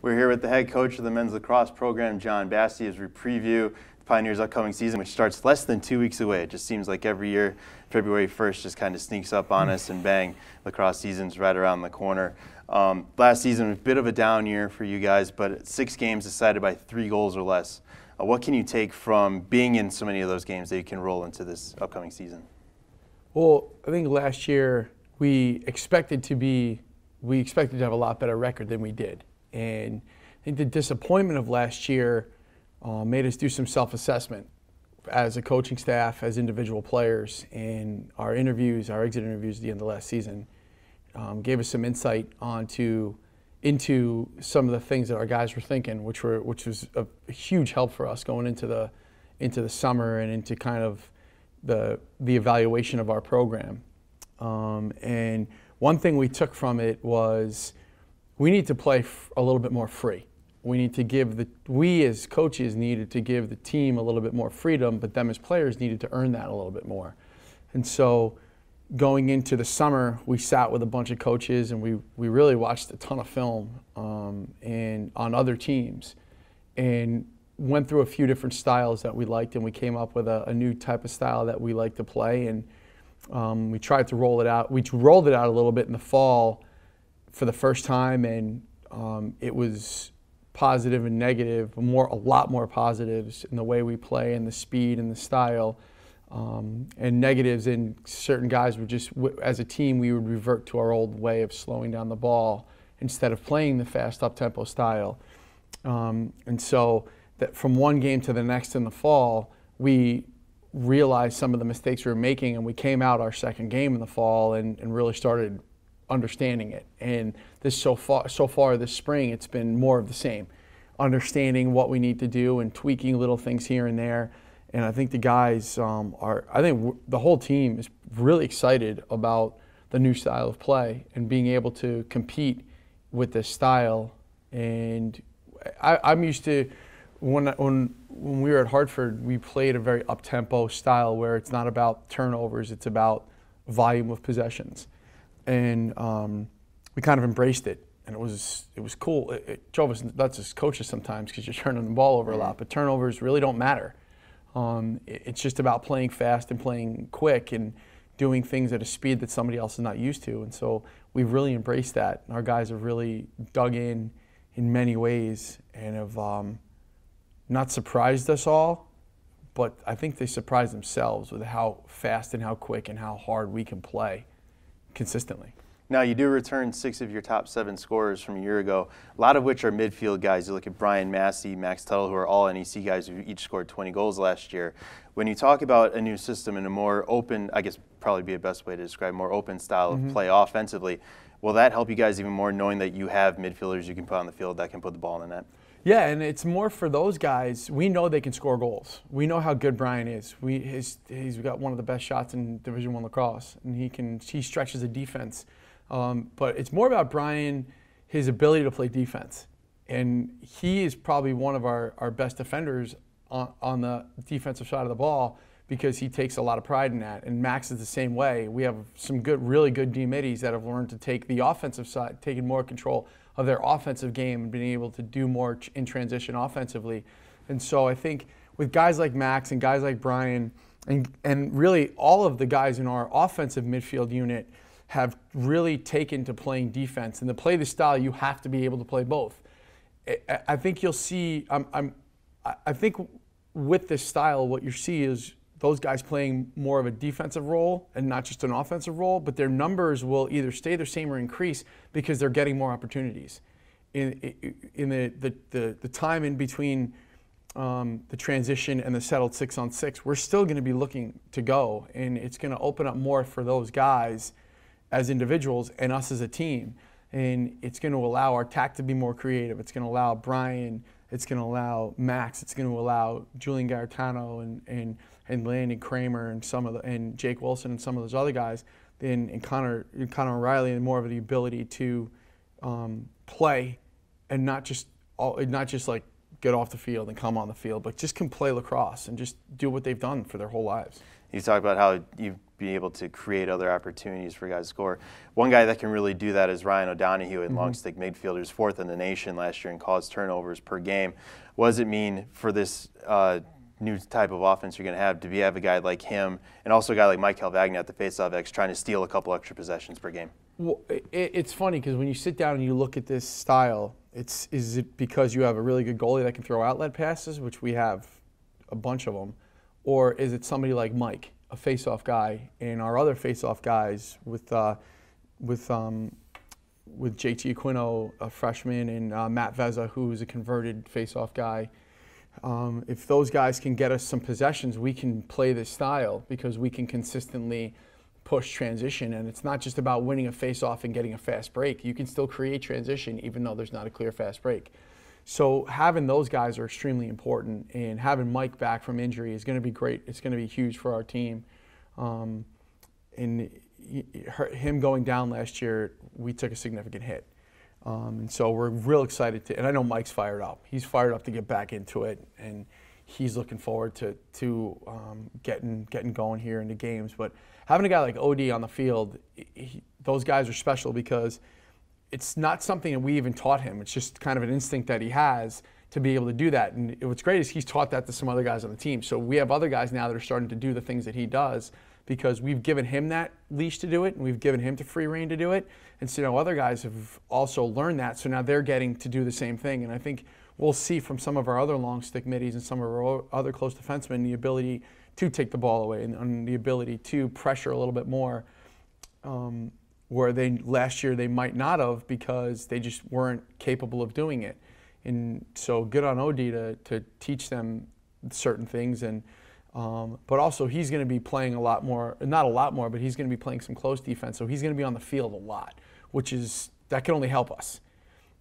We're here with the head coach of the men's lacrosse program, John Basti, as we preview the Pioneers' upcoming season, which starts less than 2 weeks away. It just seems like every year, February 1st just kind of sneaks up on us, and bang, lacrosse season's right around the corner. Last season was a bit of a down year for you guys, but 6 games decided by 3 goals or less. What can you take from being in so many of those games that you can roll into this upcoming season? Well, I think last year we expected to have a lot better record than we did. And I think the disappointment of last year made us do some self-assessment as a coaching staff, as individual players, and our exit interviews at the end of last season gave us some insight into some of the things that our guys were thinking, which was a huge help for us going into the summer and into kind of the evaluation of our program. And one thing we took from it was we need to play a little bit more free. We as coaches needed to give the team a little bit more freedom, but them as players needed to earn that a little bit more. And so going into the summer, we sat with a bunch of coaches and we really watched a ton of film and on other teams and went through a few different styles that we liked, and we came up with a new type of style that we like to play, and we tried to roll it out. We rolled it out a little bit in the fall for the first time, and it was positive and negative, a lot more positives in the way we play and the speed and the style, and negatives in certain guys were just, as a team, we would revert to our old way of slowing down the ball instead of playing the fast up-tempo style. And so that from one game to the next in the fall, we realized some of the mistakes we were making, and we came out our second game in the fall and really started understanding it. And so far this spring, it's been more of the same, understanding what we need to do and tweaking little things here and there. And I think the guys the whole team is really excited about the new style of play and being able to compete with this style. And I'm used to, when we were at Hartford, we played a very up-tempo style where it's not about turnovers, it's about volume of possessions. And we kind of embraced it, and it was cool. It drove us nuts as coaches sometimes because you're turning the ball over a lot, but turnovers really don't matter. It's just about playing fast and playing quick and doing things at a speed that somebody else is not used to. And so we've really embraced that. Our guys have really dug in many ways and have not surprised us all, but I think they surprised themselves with how fast and how quick and how hard we can play consistently. Now, you do return 6 of your top 7 scorers from a year ago, a lot of which are midfield guys. You look at Brian Massey, Max Tuttle, who are all NEC guys who each scored 20 goals last year. When you talk about a new system and a more open, I guess probably be a best way to describe, more open style of play offensively, will that help you guys even more, knowing that you have midfielders you can put on the field that can put the ball in the net? Yeah, and it's more for those guys. We know they can score goals. We know how good Brian is. He's got one of the best shots in Division I lacrosse, and he stretches a defense. But it's more about Brian, his ability to play defense. And he is probably one of our best defenders on the defensive side of the ball because he takes a lot of pride in that. And Max is the same way. We have some really good D-middies that have learned to take the offensive side, taking more control of their offensive game and being able to do more in transition offensively. And so I think with guys like Max and guys like Brian and really all of the guys in our offensive midfield unit have really taken to playing defense. And to play the style, you have to be able to play both. I think you'll see, I think with this style, what you see is those guys playing more of a defensive role and not just an offensive role, but their numbers will either stay the same or increase because they're getting more opportunities. In the time in between the transition and the settled 6-on-6, we're still going to be looking to go, and it's going to open up more for those guys as individuals and us as a team. And it's going to allow our attack to be more creative. It's going to allow Brian, it's going to allow Max, it's going to allow Julian Garitano and Landon Kramer and Jake Wilson and some of those other guys, and Connor O'Reilly, and more of the ability to play and not just like get off the field and come on the field, but just can play lacrosse and just do what they've done for their whole lives. You talk about how you've been able to create other opportunities for guys to score. One guy that can really do that is Ryan O'Donohue in long stick midfielders, 4th in the nation last year in caused turnovers per game. What does it mean for this new type of offense you're going to have have a guy like him and also a guy like Mike Calvagna at the faceoff X trying to steal a couple extra possessions per game? Well, it's funny because when you sit down and you look at this style, is it because you have a really good goalie that can throw outlet passes, which we have a bunch of them, or is it somebody like Mike, a faceoff guy, and our other faceoff guys with JT Aquino, a freshman, and Matt Vezza, who's a converted faceoff guy. If those guys can get us some possessions, we can play this style because we can consistently push transition, and it's not just about winning a face-off and getting a fast break. You can still create transition even though there's not a clear fast break. So having those guys are extremely important, and having Mike back from injury is going to be great. It's going to be huge for our team. And him going down last year, we took a significant hit. And so we're real excited to, and I know Mike's fired up. He's fired up to get back into it, and he's looking forward to getting going here in the games. But having a guy like OD on the field, those guys are special because it's not something that we even taught him. It's just kind of an instinct that he has to be able to do that. And what's great is he's taught that to some other guys on the team. So we have other guys now that are starting to do the things that he does because we've given him that leash to do it, and we've given him the free rein to do it. And so other guys have also learned that, so now they're getting to do the same thing. And I think we'll see from some of our other long stick middies and some of our other close defensemen the ability to take the ball away and the ability to pressure a little bit more, where last year they might not have because they just weren't capable of doing it. And so good on OD to teach them certain things. And but also he's going to be playing a lot more, not a lot more, but he's going to be playing some close defense. So he's going to be on the field a lot, that can only help us.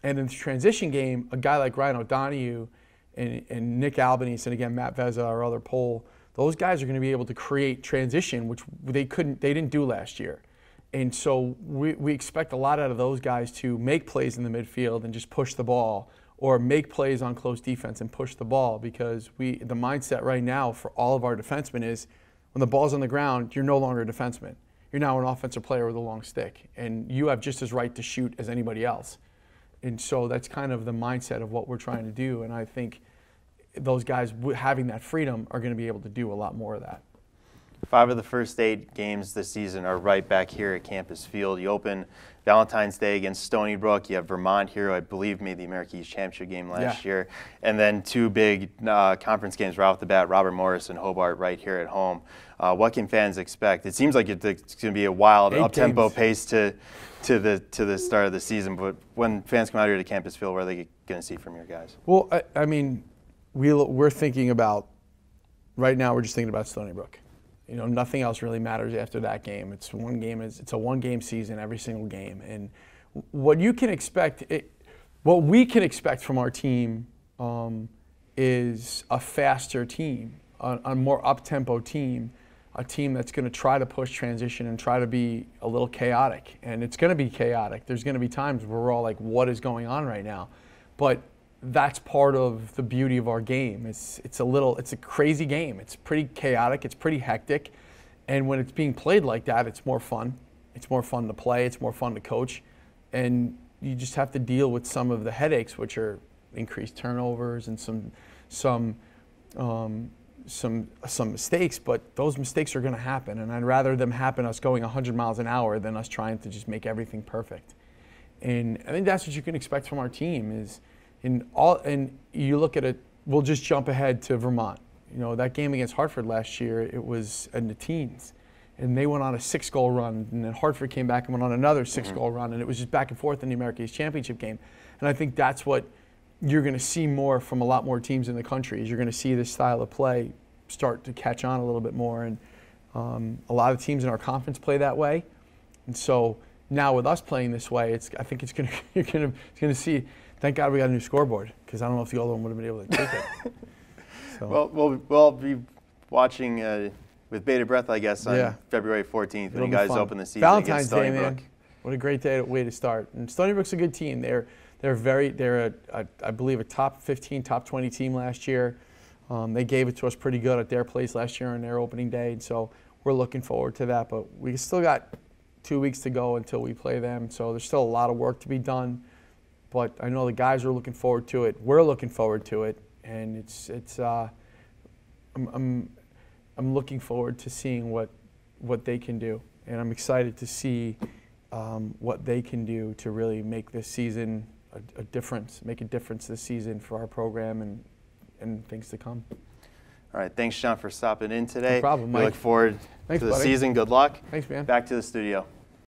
And in the transition game, a guy like Ryan O'Donohue and Nick Albanese, and again, Matt Vezza, our other pole, those guys are going to be able to create transition, which they didn't do last year. And so we expect a lot out of those guys to make plays in the midfield and just push the ball, or make plays on close defense and push the ball, because the mindset right now for all of our defensemen is when the ball's on the ground, you're no longer a defenseman. You're now an offensive player with a long stick, and you have just as right to shoot as anybody else. And so that's kind of the mindset of what we're trying to do, and I think those guys having that freedom are going to be able to do a lot more of that. 5 of the first 8 games this season are right back here at Campus Field. You open Valentine's Day against Stony Brook. You have Vermont here, who I believe made the America East Championship game last year. And then 2 big conference games right off the bat, Robert Morris and Hobart right here at home. What can fans expect? It seems like it's going to be a wild, up-tempo pace to the start of the season. But when fans come out here to Campus Field, what are they going to see from your guys? Well, I mean, we're thinking about, right now we're just thinking about Stony Brook. You know, nothing else really matters after that game. It's a one-game season, every single game. And what you can expect, what we can expect from our team is a faster team, a more up-tempo team, a team that's going to try to push transition and try to be a little chaotic. And it's going to be chaotic. There's going to be times where we're all like, what is going on right now? But that's part of the beauty of our game. It's a crazy game. It's pretty chaotic. It's pretty hectic. And when it's being played like that, it's more fun. It's more fun to play. It's more fun to coach. And you just have to deal with some of the headaches, which are increased turnovers and some mistakes. But those mistakes are going to happen. And I'd rather them happen us going 100 miles an hour than us trying to just make everything perfect. And I think that's what you can expect from our team is, and you look at it, we'll just jump ahead to Vermont. You know, that game against Hartford last year, it was in the teens. And they went on a 6-goal run, and then Hartford came back and went on another 6-goal run, and it was just back and forth in the America East Championship game. And I think that's what you're going to see more from a lot more teams in the country, is you're going to see this style of play start to catch on a little bit more. And a lot of teams in our conference play that way. And so now with us playing this way, I think you're going to see. Thank God we got a new scoreboard, because I don't know if the other one would have been able to take it. So. Well, we'll be watching with bated breath, I guess, on February 14th when you guys open the season Valentine's against Stony Day, Brook. man. What a great way to start. And Stony Brook's a good team. They're I believe a top 15, top 20 team last year. They gave it to us pretty good at their place last year on their opening day, and so we're looking forward to that. But we still got 2 weeks to go until we play them, so there's still a lot of work to be done. But I know the guys are looking forward to it. We're looking forward to it, and I'm looking forward to seeing what they can do, and I'm excited to see what they can do to really make this season a difference, make a difference this season for our program and things to come. All right, thanks, John, for stopping in today. No problem, Mike. We look forward to the season. Good luck. Thanks, man. Back to the studio.